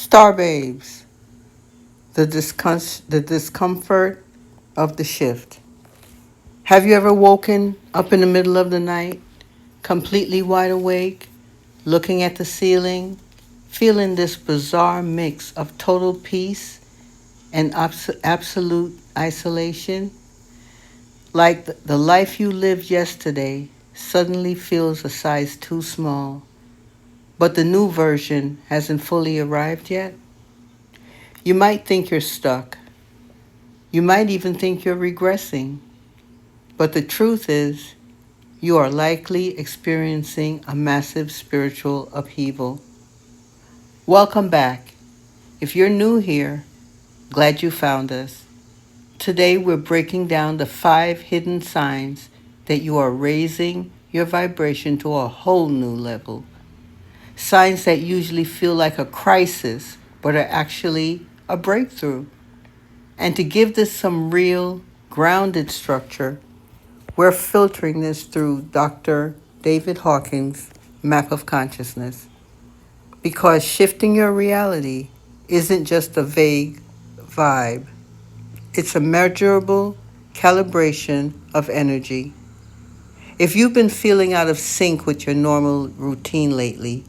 Star Babes, the discomfort of the shift. Have you ever woken up in the middle of the night, completely wide awake, looking at the ceiling, feeling this bizarre mix of total peace and absolute isolation? Like the life you lived yesterday suddenly feels a size too small, but the new version hasn't fully arrived yet? You might think you're stuck. You might even think you're regressing. But the truth is, you are likely experiencing a massive spiritual upheaval. Welcome back. If you're new here, glad you found us. Today we're breaking down the 5 hidden signs that you are raising your vibration to a whole new level. Signs that usually feel like a crisis, but are actually a breakthrough. And to give this some real, grounded structure, we're filtering this through Dr. David Hawkins' map of consciousness. Because shifting your reality isn't just a vague vibe, it's a measurable calibration of energy. If you've been feeling out of sync with your normal routine lately,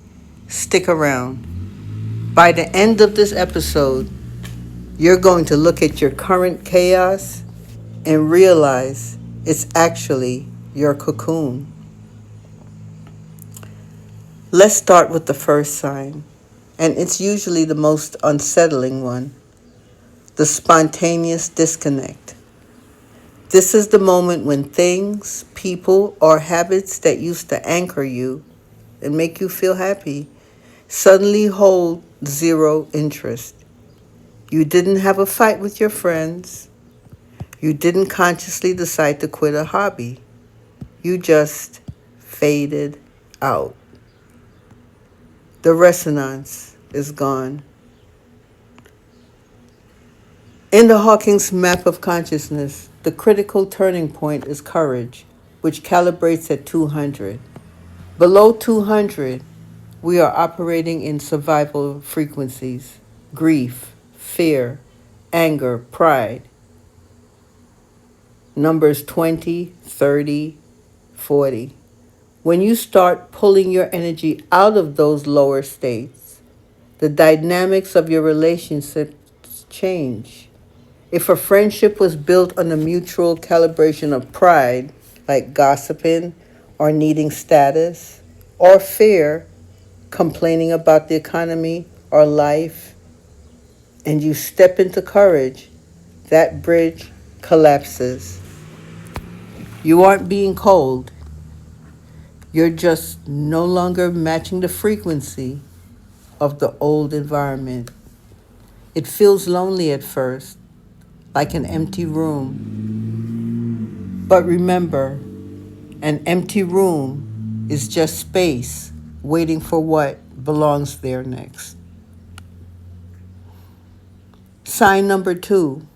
stick around. By the end of this episode, you're going to look at your current chaos and realize it's actually your cocoon. Let's start with the first sign, and it's usually the most unsettling one: the spontaneous disconnect. This is the moment when things, people, or habits that used to anchor you and make you feel happy suddenly hold zero interest. You didn't have a fight with your friends. You didn't consciously decide to quit a hobby. You just faded out. The resonance is gone. In the Hawkins map of consciousness, the critical turning point is courage, which calibrates at 200. Below 200, we are operating in survival frequencies: grief, fear, anger, pride. Numbers 20, 30, 40. When you start pulling your energy out of those lower states, the dynamics of your relationships change. If a friendship was built on a mutual calibration of pride, like gossiping or needing status, or fear, complaining about the economy or life, and you step into courage, that bridge collapses. You aren't being cold. You're just no longer matching the frequency of the old environment. It feels lonely at first, like an empty room. But remember, an empty room is just space waiting for what belongs there next. Sign number 2,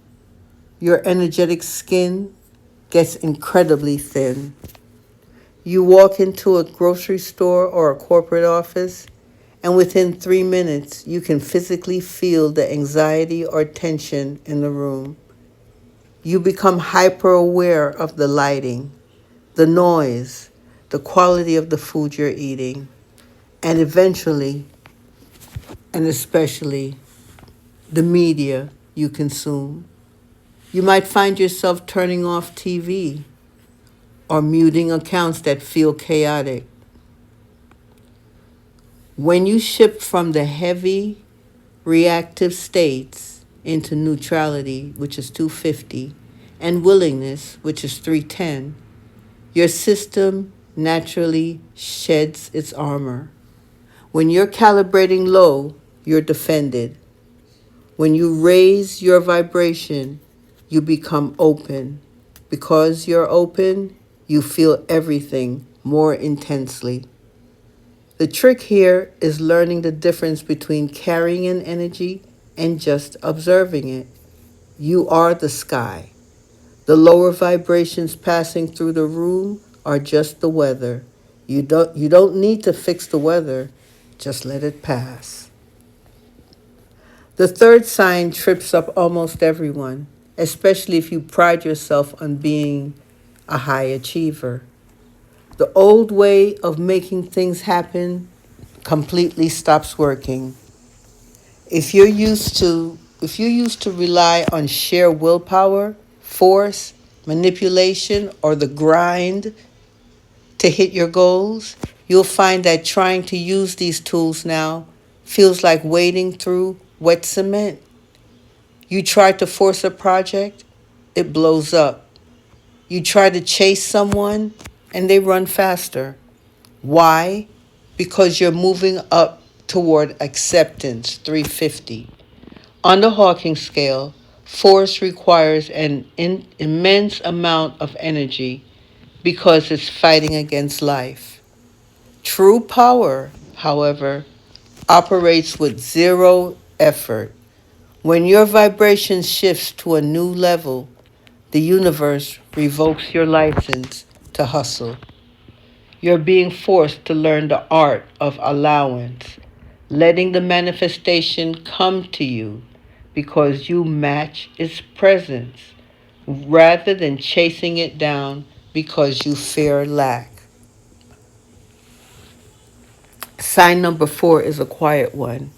your energetic skin gets incredibly thin. You walk into a grocery store or a corporate office, and within 3 minutes, you can physically feel the anxiety or tension in the room. You become hyper aware of the lighting, the noise, the quality of the food you're eating, and eventually, and especially, the media you consume. You might find yourself turning off TV or muting accounts that feel chaotic. When you shift from the heavy, reactive states into neutrality, which is 250, and willingness, which is 310, your system naturally sheds its armor. When you're calibrating low, you're defended. When you raise your vibration, you become open. Because you're open, you feel everything more intensely. The trick here is learning the difference between carrying an energy and just observing it. You are the sky. The lower vibrations passing through the room are just the weather. You don't need to fix the weather, just let it pass. The third sign trips up almost everyone, especially if you pride yourself on being a high achiever. The old way of making things happen completely stops working. If you used to rely on sheer willpower, force, manipulation, or the grind to hit your goals, you'll find that trying to use these tools now feels like wading through wet cement. You try to force a project, it blows up. You try to chase someone, and they run faster. Why? Because you're moving up toward acceptance 350. On the Hawking scale, force requires an immense amount of energy because it's fighting against life. True power, however, operates with zero effort. When your vibration shifts to a new level, the universe revokes your license to hustle. You're being forced to learn the art of allowance, letting the manifestation come to you because you match its presence rather than chasing it down because you fear lack. Sign number 4 is a quiet one,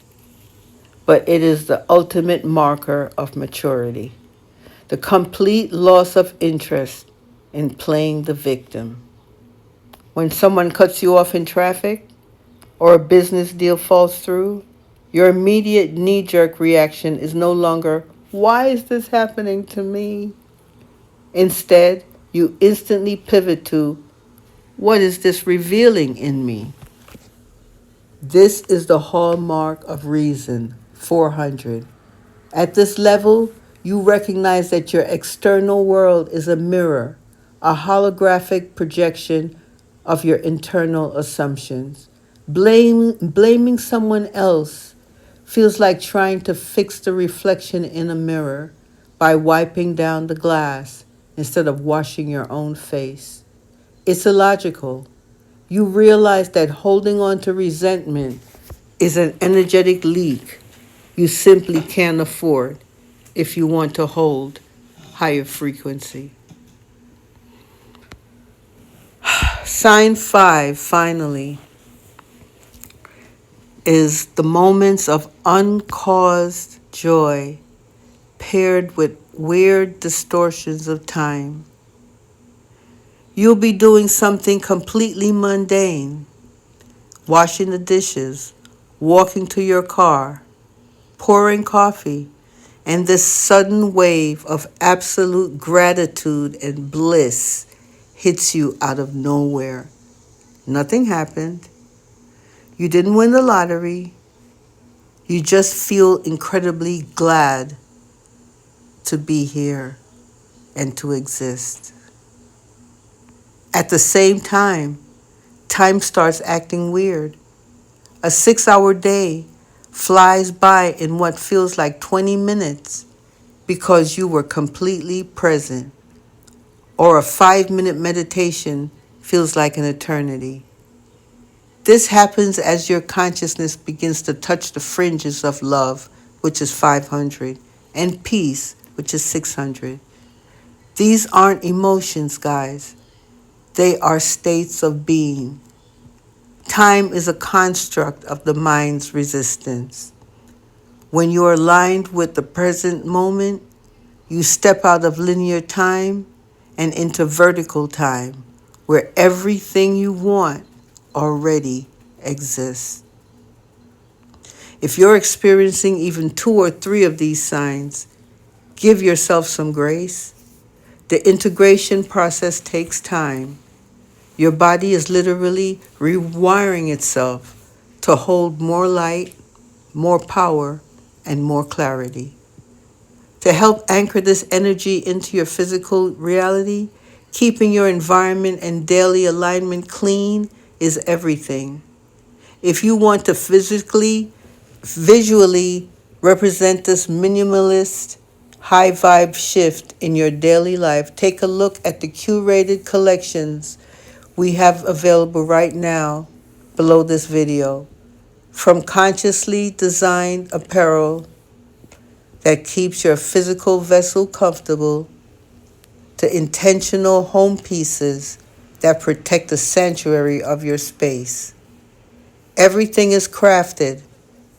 but it is the ultimate marker of maturity. The complete loss of interest in playing the victim. When someone cuts you off in traffic or a business deal falls through, your immediate knee-jerk reaction is no longer, "Why is this happening to me?" Instead, you instantly pivot to, "What is this revealing in me?" This is the hallmark of reason, 400. At this level, you recognize that your external world is a mirror, a holographic projection of your internal assumptions. Blaming someone else feels like trying to fix the reflection in a mirror by wiping down the glass instead of washing your own face. It's illogical. You realize that holding on to resentment is an energetic leak you simply can't afford if you want to hold higher frequency. Sign 5, finally, is the moments of uncaused joy paired with weird distortions of time. You'll be doing something completely mundane, washing the dishes, walking to your car, pouring coffee, and this sudden wave of absolute gratitude and bliss hits you out of nowhere. Nothing happened. You didn't win the lottery. You just feel incredibly glad to be here and to exist. At the same time, time starts acting weird. A 6-hour day flies by in what feels like 20 minutes because you were completely present. Or a 5-minute meditation feels like an eternity. This happens as your consciousness begins to touch the fringes of love, which is 500, and peace, which is 600. These aren't emotions, guys. They are states of being. Time is a construct of the mind's resistance. When you are aligned with the present moment, you step out of linear time and into vertical time, where everything you want already exists. If you're experiencing even 2 or 3 of these signs, give yourself some grace. The integration process takes time. Your body is literally rewiring itself to hold more light, more power, and more clarity. To help anchor this energy into your physical reality, keeping your environment and daily alignment clean is everything. If you want to visually represent this minimalist, high vibe shift in your daily life, take a look at the curated collections we have available right now below this video. From consciously designed apparel that keeps your physical vessel comfortable to intentional home pieces that protect the sanctuary of your space. Everything is crafted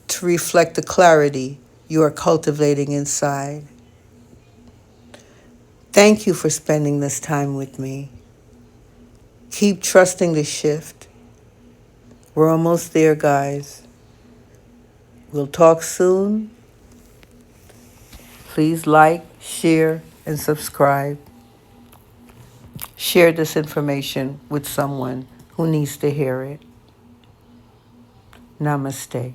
to reflect the clarity you are cultivating inside. Thank you for spending this time with me. Keep trusting the shift. We're almost there, guys. We'll talk soon. Please like, share, and subscribe. Share this information with someone who needs to hear it. Namaste.